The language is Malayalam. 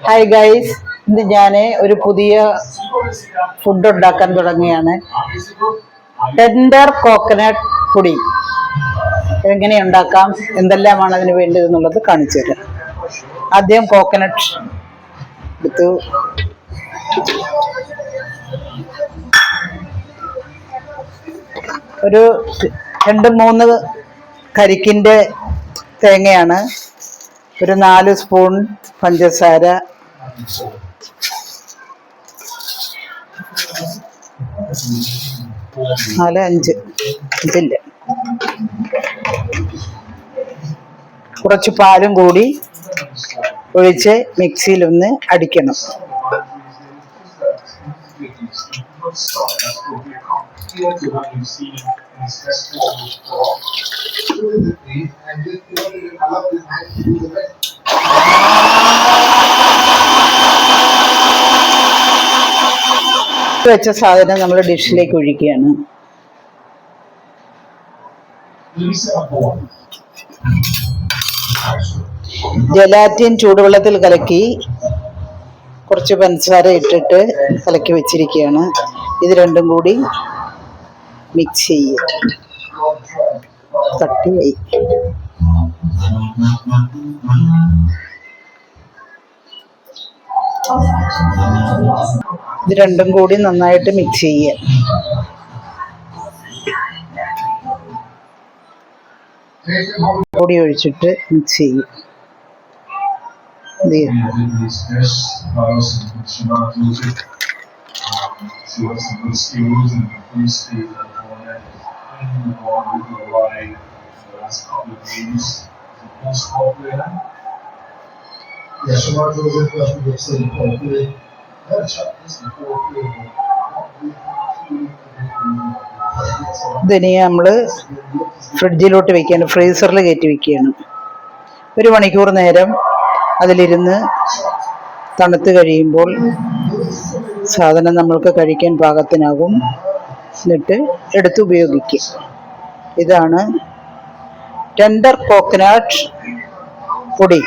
ഹായ് ഗൈസ്, ഇന്ന് ഞാൻ ഒരു പുതിയ ഫുഡ് ഉണ്ടാക്കാൻ തുടങ്ങിയാണ്. ടെൻഡർ കോക്കനട്ട് പുഡിംഗ് എങ്ങനെ ഉണ്ടാക്കാം, എന്തെല്ലാമാണ് അതിന് വേണ്ടതെന്നുള്ളത് കാണിച്ചു തരാം. ആദ്യം കോക്കനട്ട് എടുത്തു. ഒരു 2-3 കരിക്കിൻ്റെ തേങ്ങയാണ്. ഒരു 4 സ്പൂൺ പഞ്ചസാര, 4-5 ഇതില്ല, കുറച്ച് പാലും കൂടി ഒഴിച്ച് മിക്സിയിലൊന്ന് അടിക്കണം. വെച്ച സാധനം നമ്മൾ ഡിഷിലേക്ക് ഒഴിക്കുകയാണ്. ജലാറ്റിൻ ചൂടുവെള്ളത്തിൽ കലക്കി കുറച്ച് പഞ്ചസാര ഇട്ടിട്ട് കലക്കി വെച്ചിരിക്കുകയാണ്. ഇത് രണ്ടും കൂടി മിക്സ് ചെയ്യുക. കട്ടിയായി ഇത് രണ്ടും കൂടി നന്നായിട്ട് മിക്സ് ചെയ്യുക. പൊടി ഒഴിച്ചിട്ട് മിക്സ് ചെയ്യും. ഇതിനെ നമ്മൾ ഫ്രിഡ്ജിലോട്ട് വെക്കുകയാണ്, ഫ്രീസറിൽ കയറ്റി വെക്കുകയാണ്. 1 മണിക്കൂർ നേരം അതിലിരുന്ന് തണുത്ത് കഴിയുമ്പോൾ സാധനം നമ്മൾക്ക് കഴിക്കാൻ പാകത്തിനാകും. എന്നിട്ട് എടുത്ത് ഉപയോഗിക്കുക. ഇതാണ് ടെൻഡർ കോക്കനട്ട് പൊടി.